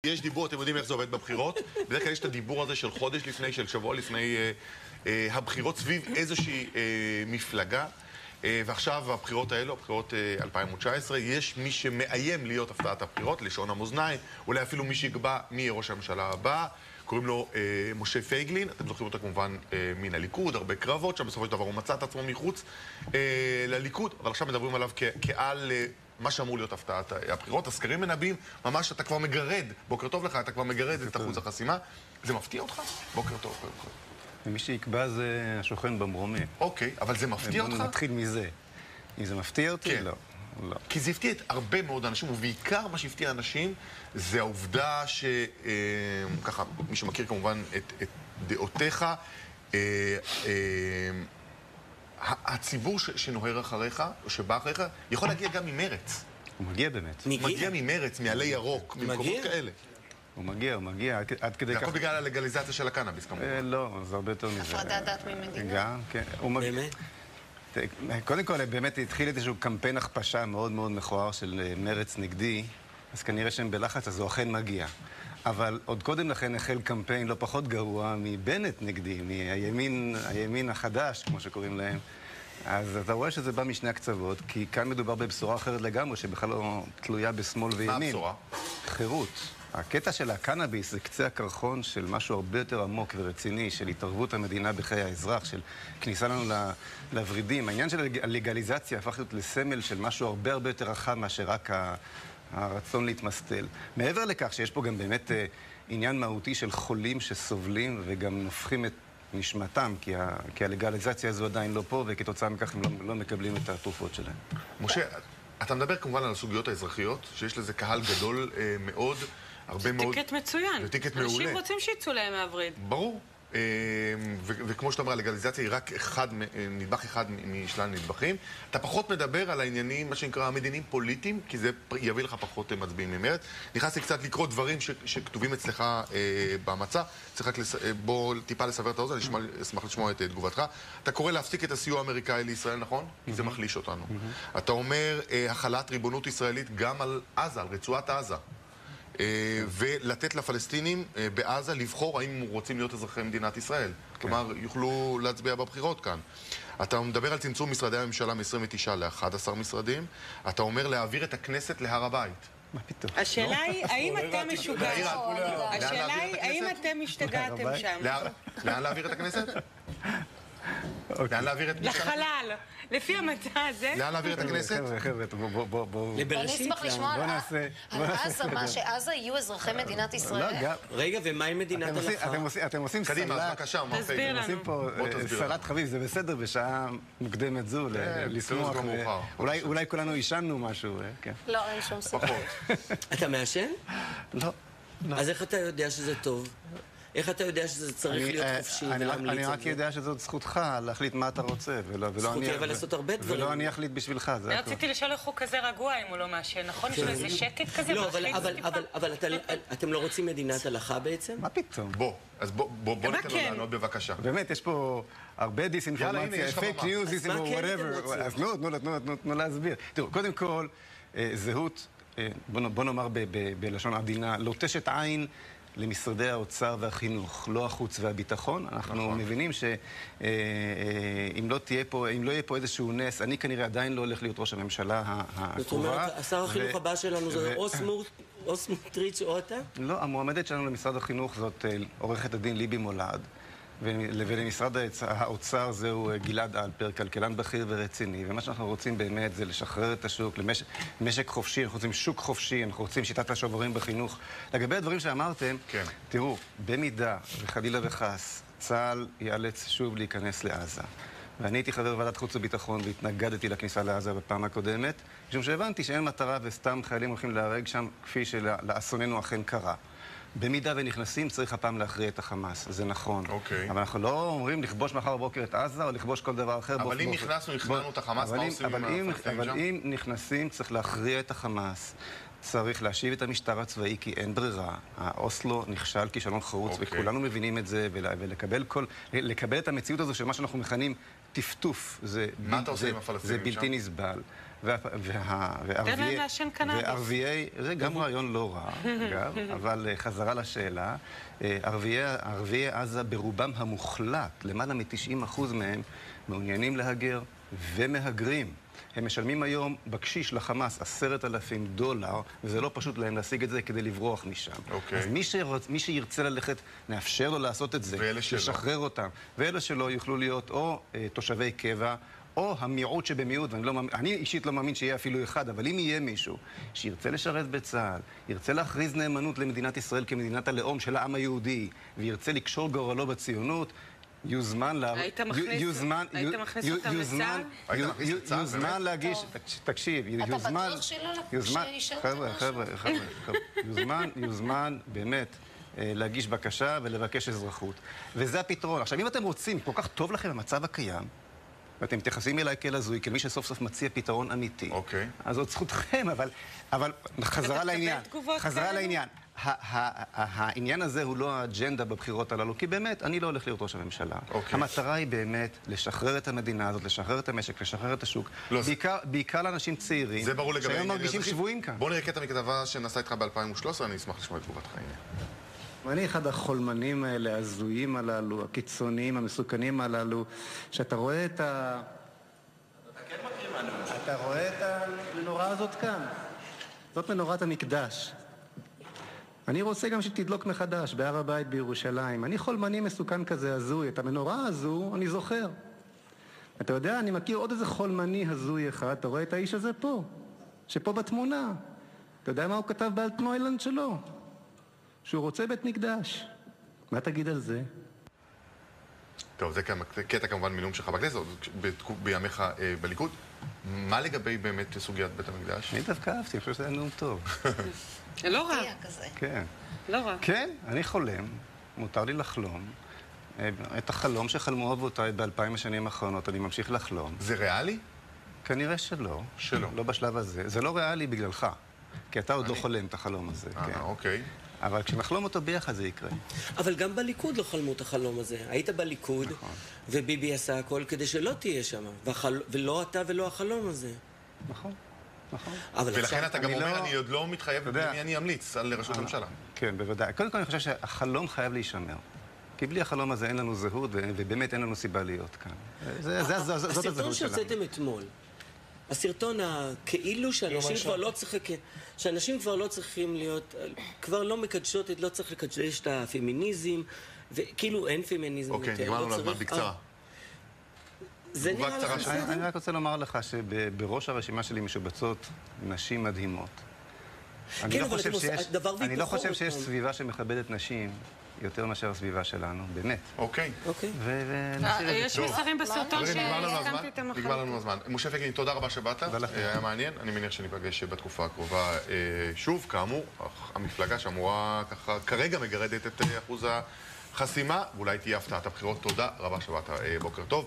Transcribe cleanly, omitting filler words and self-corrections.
יש דיבור, אתם יודעים איך זה עובד בבחירות? בדרך כלל יש את הדיבור הזה של חודש לפני, של שבוע לפני הבחירות סביב איזושהי מפלגה. ועכשיו הבחירות האלו, הבחירות 2019, יש מי שמאיים להיות הפתעת הבחירות, לשון המאזניים, אולי אפילו מי שיקבע מי יהיה ראש הממשלה הבא. קוראים לו משה פייגלין, אתם זוכרים אותו כמובן מן הליכוד, הרבה קרבות, שם בסופו של דבר הוא מצא את עצמו מחוץ לליכוד, אבל עכשיו מדברים עליו כעל מה שאמור להיות הפתעת הבחירות. הסקרים מנבאים, ממש אתה כבר מגרד, בוקר טוב לך, אתה כבר מגרד את אחוז החסימה. זה מפתיע אותך? בוקר טוב. ומי שיקבע זה השוכן במרומה. אוקיי, אבל זה מפתיע אותך? בוא נתחיל מזה. אם זה מפתיע אותי? כן. לא. לא. כי זה הפתיע את הרבה מאוד אנשים, ובעיקר מה שהפתיע אנשים זה העובדה ככה, מי שמכיר כמובן את דעותיך, הציבור שנוהר אחריך, או שבא אחריך, יכול להגיע גם ממרץ. הוא מגיע באמת. הוא מגיע ממרץ, מעלי ירוק, ממקומות כאלה. הוא מגיע, עד כדי כך. זה הכל בגלל הלגליזציה של הקנאביס, כמובן. לא, זה הרבה יותר מזה. הפרדת דת ממדינה. גם, כן. באמת? קודם כל, באמת התחיל איזשהו קמפיין הכפשה מאוד מאוד מכוער של מרץ נגדי, אז כנראה שהם בלחץ, אז הוא אכן מגיע. אבל עוד קודם לכן החל קמפיין לא פחות גרוע מבנט נגדי, מהימין החדש, כמו שקוראים להם. אז אתה רואה שזה בא משני הקצוות, כי כאן מדובר בבשורה אחרת לגמרי, שבכלל לא תלויה בשמאל וימין. מה הבשורה? חירות. הקטע של הקנאביס זה קצה הקרחון של משהו הרבה יותר עמוק ורציני, של התערבות המדינה בחיי האזרח, של כניסה לנו לוורידים. העניין של הלגליזציה הפך להיות לסמל של משהו הרבה הרבה יותר רחב מאשר רק הרצון להתמסטל. מעבר לכך שיש פה גם באמת עניין מהותי של חולים שסובלים וגם נופחים את נשמתם, כי הלגליזציה הזו עדיין לא פה, וכתוצאה מכך הם לא מקבלים את התרופות שלהם. משה, אתה מדבר כמובן על הסוגיות האזרחיות, שיש לזה קהל גדול מאוד, הרבה מאוד... זה טיקט מצוין. זה טיקט מעולה. אנשים רוצים שיצאו להם מהווריד. ברור. וכמו שאתה אומר, הלגליזציה היא רק נדבך אחד משלל נדבכים. אתה פחות מדבר על העניינים, מה שנקרא, המדיניים פוליטיים, כי זה יביא לך פחות מצביעים ממרץ. נכנסתי קצת לקרוא דברים שכתובים אצלך במצע. צריך רק בוא טיפה לסבר את האוזן, אני אשמח לשמוע את תגובתך. אתה קורא להפסיק את הסיוע האמריקאי לישראל, נכון? כי זה מחליש אותנו. אתה אומר, החלת ריבונות ישראלית גם על עזה, על רצועת עזה. ולתת לפלסטינים בעזה לבחור האם רוצים להיות אזרחי מדינת ישראל. כלומר, יוכלו להצביע בבחירות כאן. אתה מדבר על צמצום משרדי הממשלה מ-29 ל-11 משרדים. אתה אומר להעביר את הכנסת להר הבית. מה פתאום? השאלה היא, האם אתם משוגעים? השאלה היא, האם אתם השתגעתם שם? לאן להעביר את הכנסת? לאן להעביר את... לחלל. לפי המצע הזה. לאן להעביר את הכנסת? חבר'ה, בואו... אני אשמח לשמוע על עזה, מה שעזה יהיו אזרחי מדינת ישראל. רגע, ומה עם מדינת הלכה? אתם עושים סלט... קדימה, בבקשה, מר פייגלין. תסביר עושים פה סלט חביב, זה בסדר בשעה מוקדמת זו, לשמוח. אולי כולנו אישנו משהו, כן. לא, אין שום סיבה. אתה מעשן? לא. אז איך אתה יודע שזה טוב? איך אתה יודע שזה צריך להיות חופשי ולהמליץ על זה? אני רק יודע שזאת זכותך להחליט מה אתה רוצה, זכותי אבל לעשות הרבה דברים. ולא אני אחליט בשבילך, זה אני רציתי לשאול איך הוא כזה רגוע אם הוא לא מעשן, נכון? יש לו איזה שקט כזה? לא, אבל אתם לא רוצים מדינת הלכה בעצם? מה פתאום? אז בוא ניתן לו לענות בבקשה. באמת, יש פה הרבה דיסאינפורמציה, פייק ניוז, אז תנו להסביר. תראו, קודם כל, זהות, בוא נאמר בלשון עדינה, לוטשת עין למשרדי האוצר והחינוך, לא החוץ והביטחון. אנחנו מבינים שאם לא יהיה פה איזשהו נס, אני כנראה עדיין לא הולך להיות ראש הממשלה הקרובה. זאת אומרת, השר החינוך הבא שלנו זה או סמוטריץ' או אתה? לא, המועמדת שלנו למשרד החינוך זאת עורכת הדין ליבי מולד, ולמשרד האוצר זהו גלעד אלפר, כלכלן בכיר ורציני, ומה שאנחנו רוצים באמת זה לשחרר את השוק למשק חופשי, אנחנו רוצים שוק חופשי, אנחנו רוצים שיטת השוברים בחינוך. לגבי הדברים שאמרתם, תראו, במידה וחלילה וחס, צה"ל ייאלץ שוב להיכנס לעזה. ואני הייתי חבר ועדת חוץ וביטחון והתנגדתי לכניסה לעזה בפעם הקודמת, משום שהבנתי שאין מטרה וסתם חיילים הולכים להרג שם כפי שלאסוננו אכן קרה. במידה ונכנסים צריך הפעם להכריע את החמאס, זה נכון. אבל אנחנו לא אומרים לכבוש מחר בבוקר את עזה או לכבוש כל דבר אחר. אבל אם נכנסנו, הכנענו את החמאס, מה עושים עם הפלסטינים שם? אבל אם נכנסים צריך להכריע את החמאס. צריך להשיב את המשטר הצבאי כי אין ברירה. האוסלו נכשל כישלון חרוץ, וכולנו מבינים את זה, ולקבל את המציאות הזו של מה שאנחנו מכנים טפטוף. מה אתה עושה עם הפלסטינים שם? זה בלתי נסבל. וערביי, זה גם רעיון לא רע, אגב, אבל חזרה לשאלה, ערביי עזה ברובם המוחלט, למעלה מ-90% מהם, מעוניינים להגר ומהגרים. הם משלמים היום בקשיש לחמאס $10,000, וזה לא פשוט להם להשיג את זה כדי לברוח משם. אז מי שירצה ללכת, נאפשר לו לעשות את זה, לשחרר אותם. ואלה שלא יוכלו להיות או תושבי קבע, או המיעוט שבמיעוט, ואני אישית לא מאמין שיהיה אפילו אחד, אבל אם יהיה מישהו שירצה לשרת בצה"ל, ירצה להכריז נאמנות למדינת ישראל כמדינת הלאום של העם היהודי, וירצה לקשור גורלו בציונות, יוזמן להגיש, תקשיב, יוזמן באמת להגיש בקשה ולבקש אזרחות. וזה הפתרון. עכשיו, אם אתם רוצים, כל כך טוב לכם המצב הקיים, ואתם מתייחסים אליי כאל הזוי, כמי שסוף סוף מציע פתרון אמיתי. אז זאת זכותכם, אבל חזרה לעניין. העניין הזה הוא לא האג'נדה בבחירות הללו, כי באמת, אני לא הולך להיות ראש הממשלה. המטרה היא באמת לשחרר את המדינה הזאת, לשחרר את המשק, לשחרר את השוק, בעיקר לאנשים צעירים, שהיום מרגישים שבויים כאן. בוא נראה קטע מכתבה שנעשה איתך ב-2013, אני אשמח לשמוע את תגובתך. אני אחד החולמנים האלה, הזויים הללו, הקיצוניים, המסוכנים הללו, שאתה רואה את אתה רואה את המנורה הזאת כאן. זאת מנורת המקדש. אני רוצה גם שתדלוק מחדש בהר הבית בירושלים. אני חולמני מסוכן כזה הזוי. את המנורה הזו אני זוכר. אתה יודע, אני מכיר עוד איזה חולמני הזוי אחד. אתה רואה את האיש הזה פה, שפה בתמונה. אתה יודע מה הוא כתב באלטנוילנד שלו? שהוא רוצה בית מקדש. מה תגיד על זה? טוב, זה קטע כמובן מנאום שלך בכנסת, בימיך בליכוד. מה לגבי באמת סוגיית בית המקדש? אני דווקא אהבתי, אני חושב שזה היה נאום טוב. לא רע. כן. לא רע. כן, אני חולם, מותר לי לחלום. את החלום שחלמו אבותיי ב2000 השנים האחרונות, אני ממשיך לחלום. זה ריאלי? כנראה שלא. שלא. לא בשלב הזה. זה לא ריאלי בגללך, כי אתה עוד לא חולם את החלום הזה. אוקיי. אבל כשנחלום אותו ביחד זה יקרה. אבל גם בליכוד לא חלמו את החלום הזה. היית בליכוד, וביבי עשה הכל כדי שלא תהיה שם. ולא אתה ולא החלום הזה. נכון. ולכן אתה גם אומר, אני עוד לא מתחייב במי אני אמליץ על ראשות הממשלה. כן, בוודאי. קודם כל אני חושב שהחלום חייב להישמר. כי בלי החלום הזה אין לנו זהות, ובאמת אין לנו סיבה להיות כאן. זאת הזהות שלנו. הסרטון שהוצאתם אתמול, הסרטון כאילו שאנשים כבר לא צריכים להיות, כבר לא מקדשות, לא צריך לקדש את הפמיניזם, וכאילו אין פמיניזם יותר. אוקיי, נגמרנו לזמן בקצרה. זה נראה לך בסדר? אני רק רוצה לומר לך שבראש הרשימה שלי משובצות נשים מדהימות. כן, אבל דבר אני לא חושב שיש סביבה שמכבדת נשים יותר מאשר הסביבה שלנו, באמת. אוקיי. יש מסרים בסרטון שהסכמתי איתם אחר. נגמר לנו הזמן. משה פייגלין, תודה רבה שבאת. היה מעניין. אני מניח שניפגש בתקופה הקרובה שוב. כאמור, המפלגה שאמורה ככה כרגע מגרדת את אחוז החסימה, ואולי תהיה הפתעת הבחירות. תודה רבה שבאת. בוקר טוב.